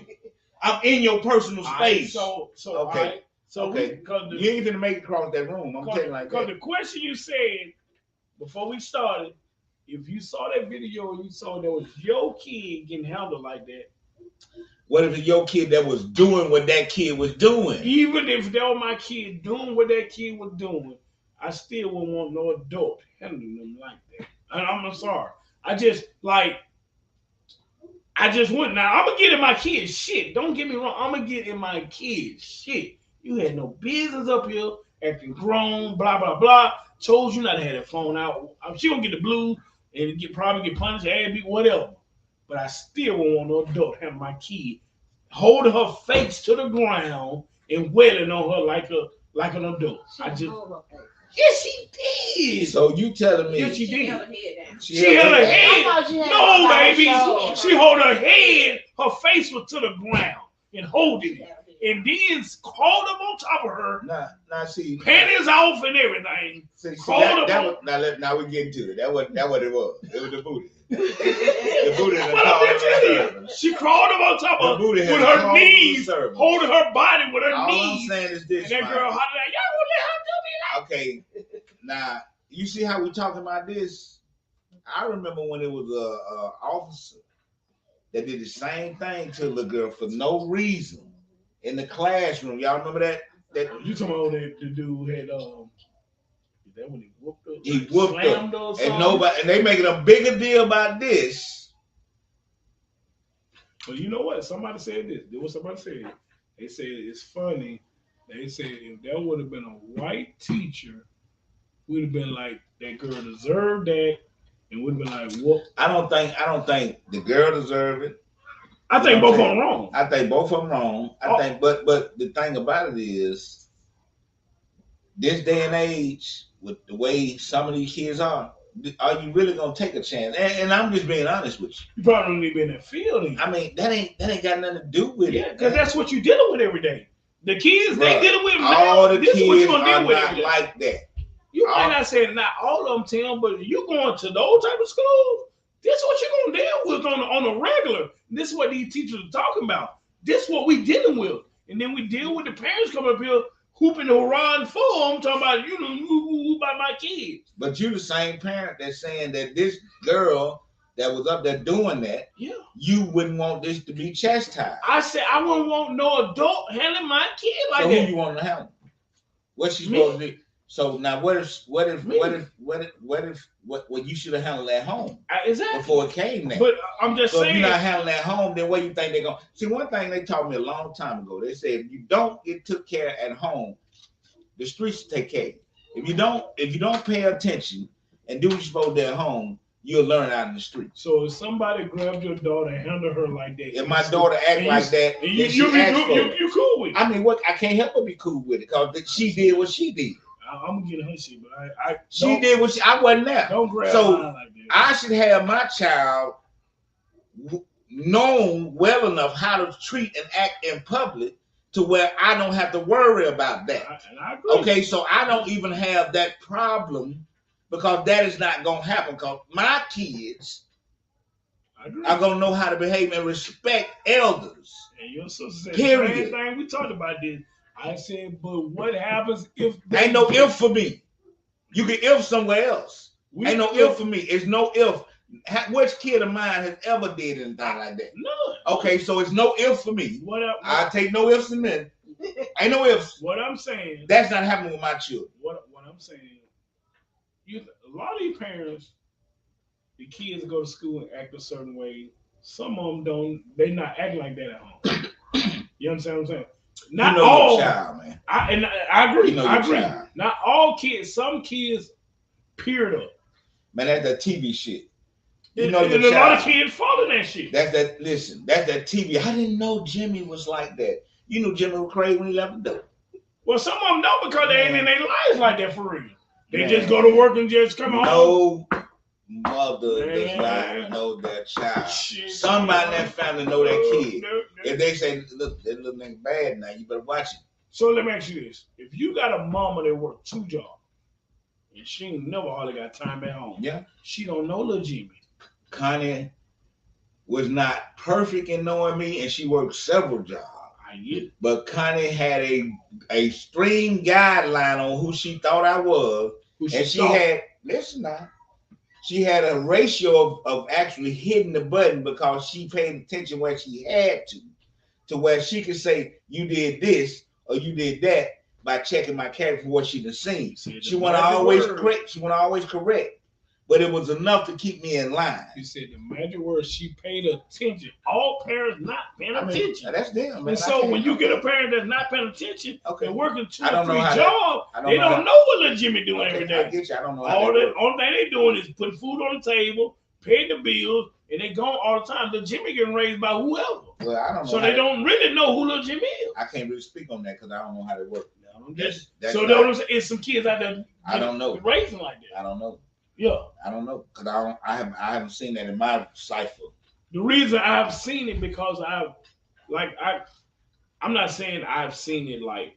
I'm in your personal space. So okay. Right, so okay. You ain't gonna make it across that room. I'm telling you like that. Because the question you said before we started, if you saw that video and you saw that was your kid getting handled like that. What if it's your kid that was doing what that kid was doing? Even if that was my kid doing what that kid was doing, I still wouldn't want no adult handling them like that. And I'm sorry. I just wouldn't. Now, I'm going to get in my kid's shit. Don't get me wrong. I'm going to get in my kid's shit. You had no business up here acting grown, blah, blah, blah. Told you not to have that phone out. She going to get the blue and probably get punished, ass beat, whatever. But I still won't want no adult having my kid holding her face to the ground and wailing on her like an adult. Yes, she did. So you telling me? Yes, she did. She held her head. No, baby. Show. She held her head. Her face was to the ground and holding it. And then crawled up on top of her. Now see. Panties off and everything. See now we getting to it. That what it was. It was the booty. The booty. She crawled up on top of her with her knees, holding her body with her All knees. I'm saying is this. And that girl hollered like, y'all won't let her do me like. Okay, now you see how we talking about this? I remember when it was a officer that did the same thing to a little girl for no reason in the classroom. Y'all remember that? You talking about the dude had is that when he whooped her? He whooped her, and they making a bigger deal about this. But you know what? Somebody said this. There was somebody said. They said it's funny. They said if that would have been a white teacher, we'd have been like, that girl deserved that, and would have been like, what? I don't think the girl deserved it. I think both of them wrong. I think both of them wrong. I think, but the thing about it is, this day and age, with the way some of these kids are you really gonna take a chance? And I'm just being honest with you. You probably don't even been in that field. I mean, that ain't got nothing to do with it. Because that's what you're dealing with every day. The kids, they dealing with all the this kids what you gonna are deal with not like that. You might not say not all of them, Tim, but you going to those type of schools, this is what you're gonna deal with on a regular. This is what these teachers are talking about. This is what we dealing with. And then we deal with the parents coming up here hooping and hurrahing for them, talking about, who about my kids. But you the same parent that's saying that this girl that was up there doing that, you wouldn't want this to be chastised. I said I wouldn't want no adult handling my kid like so that. Who you want to handle? What's she supposed to do? So now what if you should have handled at home exactly before it came there? But I'm just saying, if you're not handling at home, then what do you think they're gonna see? One thing they taught me a long time ago, they said if you don't get took care at home, the streets take care of you. If you don't pay attention and do what you're supposed to do at home, you'll learn out in the street. So if somebody grabbed your daughter and handled her like that, if my daughter act like that, you cool with it. I mean, what? I can't help but be cool with it because she did what she did. I'm gonna get her shit, but she did what I wasn't there. Don't grab so mine like that. I should have my child known well enough how to treat and act in public to where I don't have to worry about that. I agree. Okay, so I don't even have that problem because that is not gonna happen. Because my kids are gonna know how to behave and respect elders. And your sister said period. The same thing. We talked about this. I said, but what happens if ain't no if for me? You can if somewhere else. Ain't no if for me. It's no if. Which kid of mine has ever did anything like that? None. Okay, so it's no ifs for me. I take no ifs and men. Ain't no ifs. What I'm saying. That's not happening with my children. What I'm saying. A lot of these parents, the kids go to school and act a certain way. Some of them don't. They not acting like that at home. You understand what I'm saying? Not you know all. Your child, man. I agree. You know I agree. Child. Not all kids. Some kids peered up. Man, that's that TV shit. You know your child. A lot of kids follow that shit. That's that. Listen, that's that TV. I didn't know Jimmy was like that. You knew Jimmy was crazy when he left the door. Well, some of them don't because they ain't in their lives like that for real. They just go to work and just come home. No mother does not know their child. Shit. Somebody in that family know that kid. If they say, look, that little nigga bad now, you better watch it. So let me ask you this. If you got a mama that work 2 jobs, and she ain't never hardly got time at home, she don't know little Jimmy. Connie was not perfect in knowing me, and she worked several jobs. I get it. But Connie had a string guideline on who she thought I was. And she had, listen now, she had a ratio of actually hitting the button because she paid attention where she had to where she could say, you did this or you did that by checking my character for what she done seen. She wasn't always correct. She wasn't always correct. But it was enough to keep me in line. You said the magic word, she paid attention. All parents not paying attention. That's them, man. And so when you get a parent that's not paying attention and working 2 or 3 jobs, they don't know what little Jimmy doing every day. I get you. I don't know Only thing they doing is putting food on the table, paying the bills, and they gone all the time. Little Jimmy getting raised by whoever. Well, I don't know. So they don't really know who little Jimmy is. I can't really speak on that because I don't know how they work. So there's some kids out there. I don't know. Raising like that. I don't know. Yeah, I don't know because I haven't seen that in my cipher. The reason I've seen it because I'm not saying I've seen it like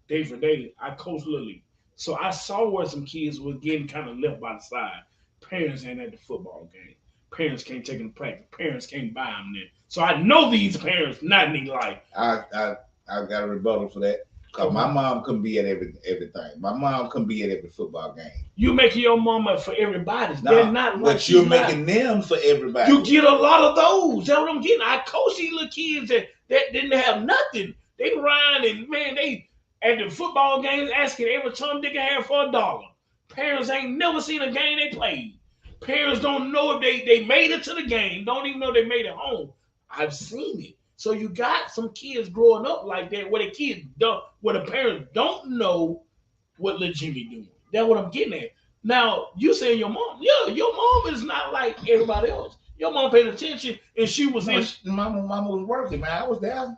day for day. I coach Little League, so I saw where some kids were getting kind of left by the side. Parents ain't at the football game. Parents can't take them to practice. Parents can't buy them there. So I know these parents not in their life. I've got a rebuttal for that. Cause my mom couldn't be at everything. My mom couldn't be at every football game. You making your mama for everybody. No, they're not. But you're making them for everybody. You get a lot of those. That's what I'm getting. I coach these little kids that didn't have nothing. They ride and man, they at the football games asking every time they can have for $1. Parents ain't never seen a game they played. Parents don't know if they made it to the game. Don't even know they made it home. I've seen it. So you got some kids growing up like that where the parents don't know what little Jimmy doing. That's what I'm getting at. Now, you say your mom. Yeah, your mom is not like everybody else. Your mom paid attention and she was Mama was working, man. I was there.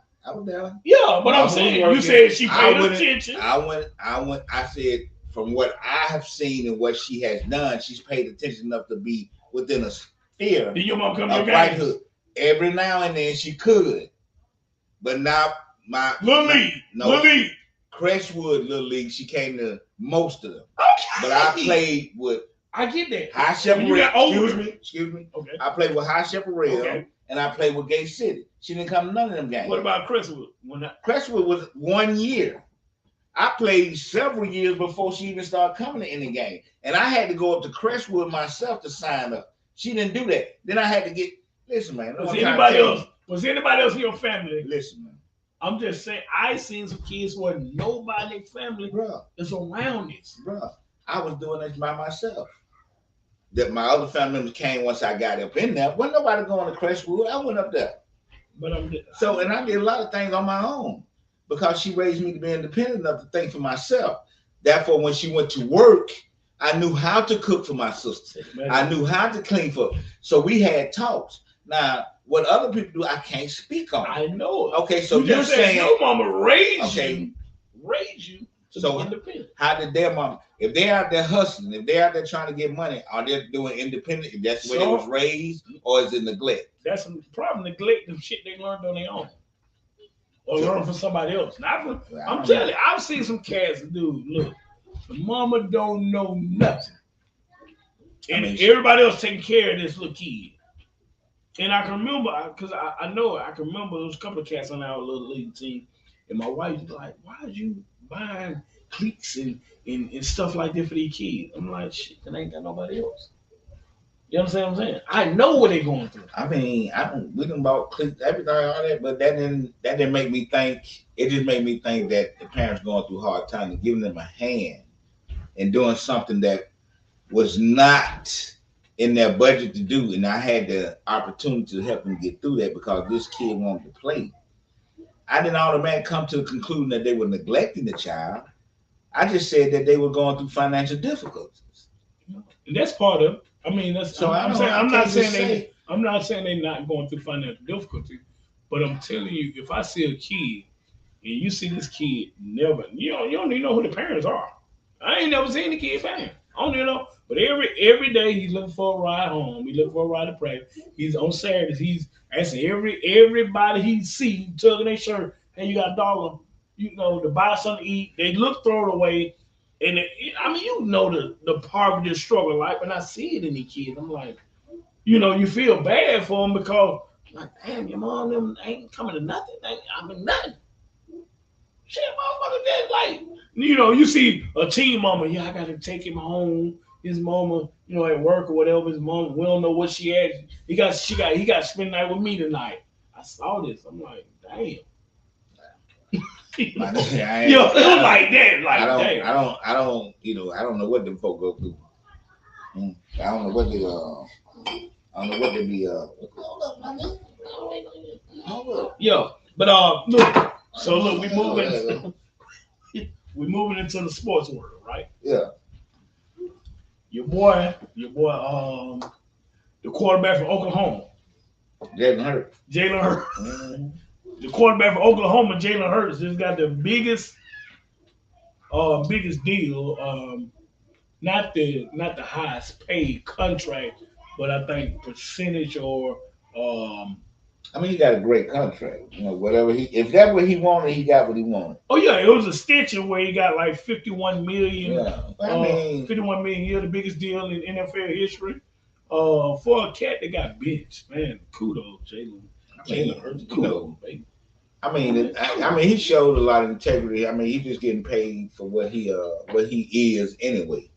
Yeah, but I'm saying you said she paid attention. I said from what I have seen and what she has done, she's paid attention enough to be within a sphere. Did your mom come to your games? Every now and then she could. But now Little League. Crestwood Little League, she came to most of them. Okay. But I played with I get that. High Chaparral. Excuse me. Okay. I played with High Chaparral and I played with Gay City. She didn't come to none of them games. What about Crestwood? Crestwood was 1 year. I played several years before she even started coming to any game. And I had to go up to Crestwood myself to sign up. She didn't do that. Then I had to get listen, man. Was anybody else in your family? Listen, man. I'm just saying, I seen some kids where nobody in family is around this. Bro, I was doing this by myself. That my other family members came once I got up in there. Wasn't nobody going to Crestwood. I went up there. But and I did a lot of things on my own because she raised me to be independent enough to think for myself. Therefore, when she went to work, I knew how to cook for my sister. I knew how to clean for her. So we had talks. Now, what other people do, I can't speak on. I know. Okay, so you're saying your mama raised you to be independent. How did their mama, if they're out there hustling, if they're out there trying to get money, are they doing independent? If that's the way they was raised, or is it neglect? That's the problem. Neglect the shit they learned on their own. Or learn from somebody else. Now, I'm telling you, I've seen some cats, dude, look, the mama don't know nothing. And everybody else taking care of this little kid. And I can remember, because I know it, I can remember there was a couple of cats on our little league team, and my wife was like, why are you buying cleats and stuff like that for these kids? I'm like, shit, that ain't got nobody else. You understand what I'm saying? I know what they're going through. I mean, we done bought cleats, everything, all that, but that didn't make me think. It just made me think that the parents going through a hard time and giving them a hand and doing something that was not in their budget to do, and I had the opportunity to help them get through that because this kid wanted to play. I didn't automatically come to the conclusion that they were neglecting the child. I just said that they were going through financial difficulties. And that's part of it. I mean, that's So I'm saying I'm not saying say, I'm not saying they're not going through financial difficulty, but I'm telling you, if I see a kid and you see this kid never, you don't even know who the parents are. I ain't never seen the kid parent. I don't even know. But every day he's looking for a ride home. He's looking for a ride to practice. He's on Saturdays. He's asking everybody he see tugging their shirt. Hey, you got a dollar? You know, to buy something to eat. They look throw it away. And I mean, you know the poverty, the struggle, like when I see it in these kids, I'm like, you feel bad for them because, like, damn, your mom them ain't coming to nothing. I mean, nothing. Shit, motherfucker, that like, you see a teen mama. Yeah, I gotta take him home. His mama, at work or whatever. His mama, we don't know what she had. He got to spend the night with me tonight. I saw this. I'm like, damn. like that. Damn. I don't know what them folk go through. I don't know what they be. Yeah, but look. So look, we moving into the sports world, right? Yeah. Your boy, the quarterback from Oklahoma, Jalen Hurts. Mm-hmm. The quarterback from Oklahoma, Jalen Hurts, just got the biggest deal. Not the highest paid contract, but I think percentage or I mean, he got a great contract. Whatever if that's what he wanted, he got what he wanted. Oh yeah, it was a extension where he got like 51 million. Yeah, I mean, 51 million a year, the biggest deal in NFL history. For a cat that got benched, man, kudos, Jalen Hurts, kudos, baby. I mean, he showed a lot of integrity. I mean, he's just getting paid for what he is anyway,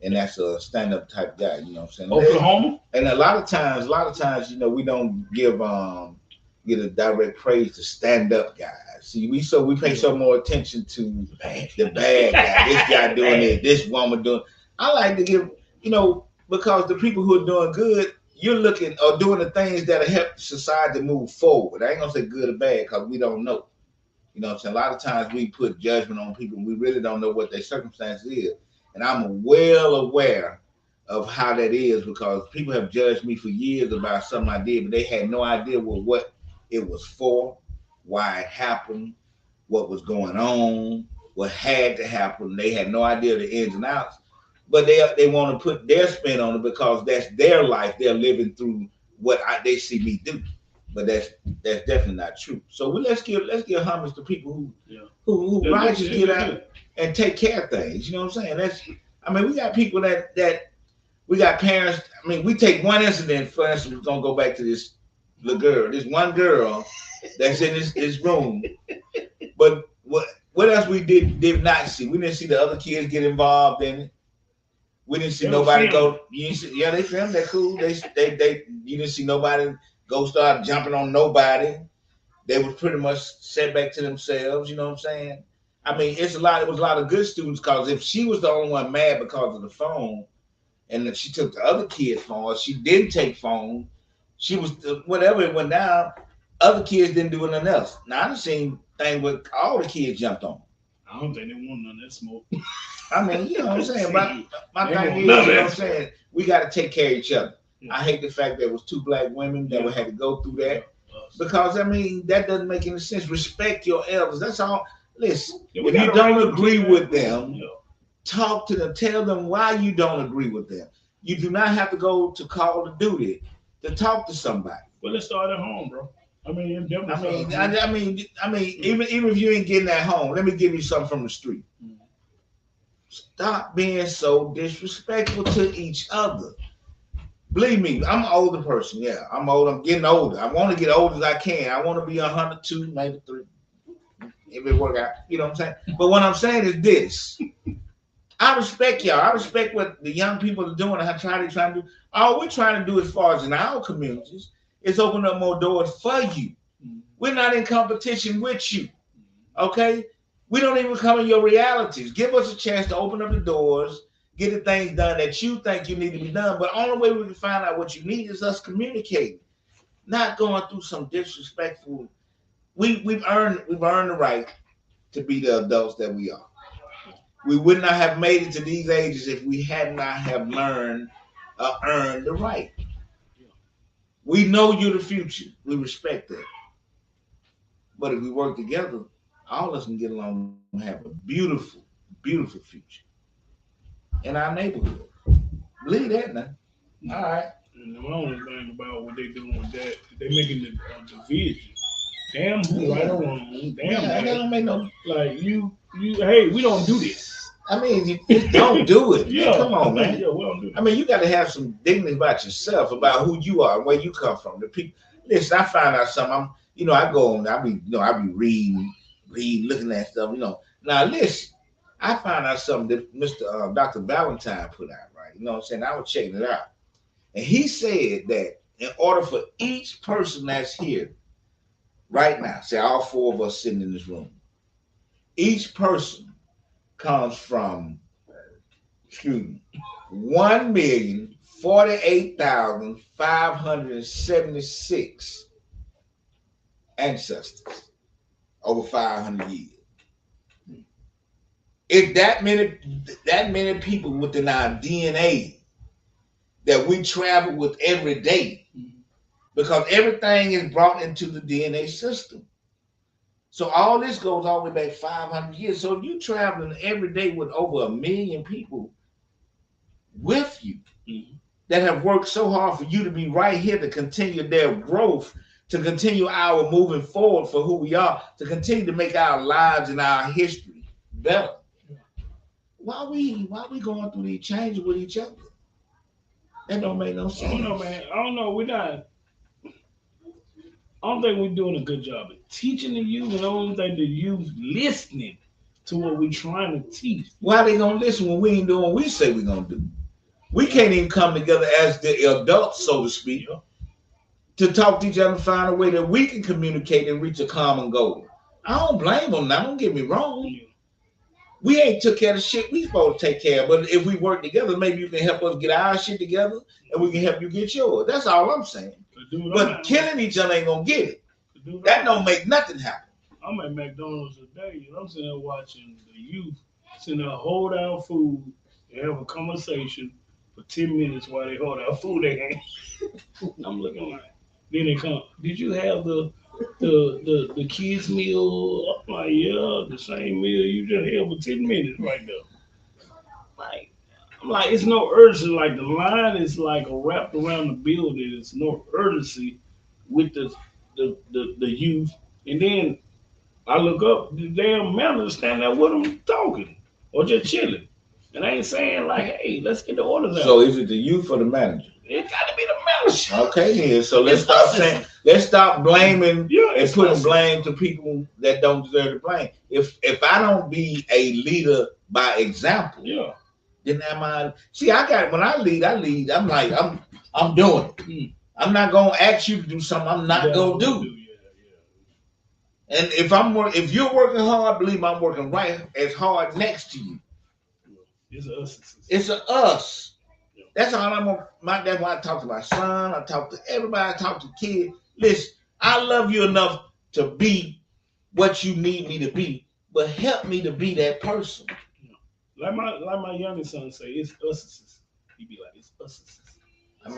and that's a stand-up type guy. You know what I'm saying? Oklahoma. And a lot of times, we don't give a direct praise to stand-up guys. See, we pay so more attention to the bad guy. This guy doing it, this woman doing. I like to give, because the people who are doing good, you're looking or doing the things that help society move forward. I ain't gonna say good or bad because we don't know. You know what I'm saying? A lot of times we put judgment on people. We really don't know what their circumstances is. And I'm well aware of how that is because people have judged me for years about something I did, but they had no idea what it was for, why it happened, what was going on, what had to happen. They had no idea the ins and outs. But they want to put their spin on it because that's their life. They're living through what they see me do. But that's definitely not true. So let's give homage to people who righteous get out and take care of things. You know what I'm saying? We got people that we got parents. I mean, we take one incident. For instance, we're gonna go back to this this one girl that's in this room. But what else we did not see? We didn't see the other kids get involved in it. We didn't see nobody go. They filmed that cool. You didn't see nobody go start jumping on nobody. They were pretty much set back to themselves. You know what I'm saying? I mean, it was a lot of good students because if she was the only one mad because of the phone, and if she took the other kid's phone, or she didn't take phone, she was whatever it went down. Other kids didn't do anything else. Now I've seen things where all the kids jumped on. I don't think they want none of that smoke. I mean, you know what I'm saying? My thing is, you know what I'm saying? We got to take care of each other. Yeah. I hate the fact there was 2 black women that had to go through that because, that doesn't make any sense. Respect your elders. That's all. Listen, if you don't agree with them, talk to them. Tell them why you don't agree with them. You do not have to go to Call of Duty to talk to somebody. Well, let's start at home, bro. Even if you ain't getting at home, let me give you something from the street. Stop being so disrespectful to each other. Believe me, I'm an older person. Yeah, I'm old. I'm getting older. I want to get old as I can. I want to be 102, maybe 3. If it work out, you know what I'm saying? But what I'm saying is this. I respect y'all. I respect what the young people are doing and how they're trying to do. All we're trying to do as far as in our communities is open up more doors for you. We're not in competition with you. Okay? We don't even come in your realities. Give us a chance to open up the doors, get the things done that you think you need to be done. But the only way we can find out what you need is us communicating, not going through some disrespectful. We've earned the right to be the adults that we are. We would not have made it to these ages if we had not have learned earned the right. We know you're the future. We respect that. But if we work together, all of us can get along and have a beautiful, beautiful future in our neighborhood. Believe that now. All right. And the only thing about what they doing with that, they making the division. Damn who right or wrong. Damn that don't make no. Like you. Hey, we don't do this. I mean, you don't do it. Yeah, Come on, man. Yeah, we don't do I mean, you got to have some dignity about yourself, about who you are and where you come from. The people. Listen, I find out something. I go on. I be reading, looking at stuff. Now listen, I found out something that Mr. Dr. Valentine put out. Right. You know what I'm saying? I was checking it out, and he said that in order for each person that's here right now, say all four of us sitting in this room, each person comes from, 1,048,576 ancestors over 500 years. If that many people within our DNA that we travel with every day, because everything is brought into the DNA system. So all this goes all the way back 500 years. So if you're traveling every day with over 1 million people with you that have worked so hard for you to be right here to continue their growth, to continue our moving forward for who we are, to continue to make our lives and our history better. Why we going through these changes with each other? That don't make no sense. I don't know, man. I don't know. We're not. I don't think we're doing a good job of teaching the youth, and I don't think the youth listening to what we're trying to teach. Why they gonna listen when we ain't doing what we say we're gonna do? We can't even come together as the adults, so to speak, to talk to each other and find a way that we can communicate and reach a common goal. I don't blame them now, don't get me wrong. We ain't took care of the shit we supposed to take care of, but if we work together, maybe you can help us get our shit together and we can help you get yours. That's all I'm saying. But killing each other ain't gonna get it. That don't make nothing happen. I'm at McDonald's today and I'm sitting there watching the youth sitting there hold out food and have a conversation for 10 minutes while they hold out food they hand. I'm looking like, then they come, did you have the kids meal? I'm like, yeah, the same meal you just had for 10 minutes right there. I'm like, it's no urgency. Like the line is like wrapped around the building. It's no urgency with the youth. And then I look up, the damn manager standing there with them talking or just chilling. And I ain't saying like, hey, let's get the orders out. So is it the youth or the manager? It gotta be the manager. Okay, then. So let's stop blaming and putting blame to people that don't deserve the blame. If I don't be a leader by example, then am I? See, when I lead. I'm like, I'm doing it. I'm not gonna ask you to do something I'm not gonna do. And if you're working hard, believe me, I'm working right as hard next to you. It's us. It's a us. That's all that's why I talk to my son. I talk to everybody. I talk to kids. Listen, I love you enough to be what you need me to be, but help me to be that person. Like my youngest son say, it's us. He be like, it's us. And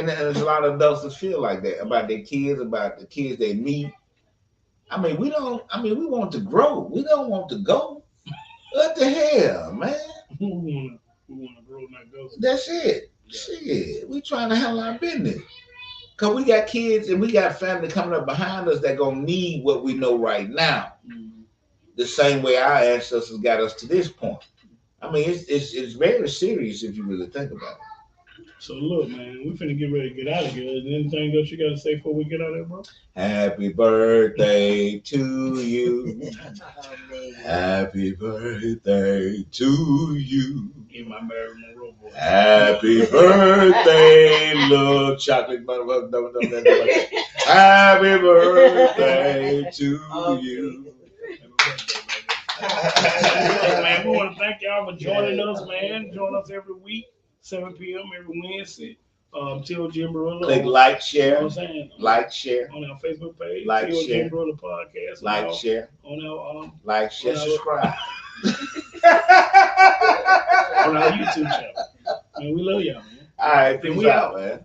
there's a lot of adults that feel like that about their kids, about the kids they meet. We want to grow. We don't want to go. What the hell, man? We want to grow, not go. That's it. Yeah. Shit, we trying to handle our business. Because we got kids and we got family coming up behind us that going to need what we know right now. The same way our ancestors got us to this point. It's very serious if you really think about it. So look, man, we finna get ready to get out of here. Is there anything else you gotta say before we get out of here, bro? Happy birthday to you. Happy birthday to you. In my Marilyn Monroe voice. Happy birthday, little chocolate motherfucker. Happy birthday to you. Man, we want to thank y'all for joining us, man. Join us every week, 7 p.m. every Wednesday. T.O.G. Umbrella. Click like, You know share, what I'm saying? like, share, On our Facebook page, like, T.O.G. share, Umbrella Podcast. like, share, On our like, share, subscribe. on our YouTube channel. Man, we love y'all, man. All right, And peace we out, out. man.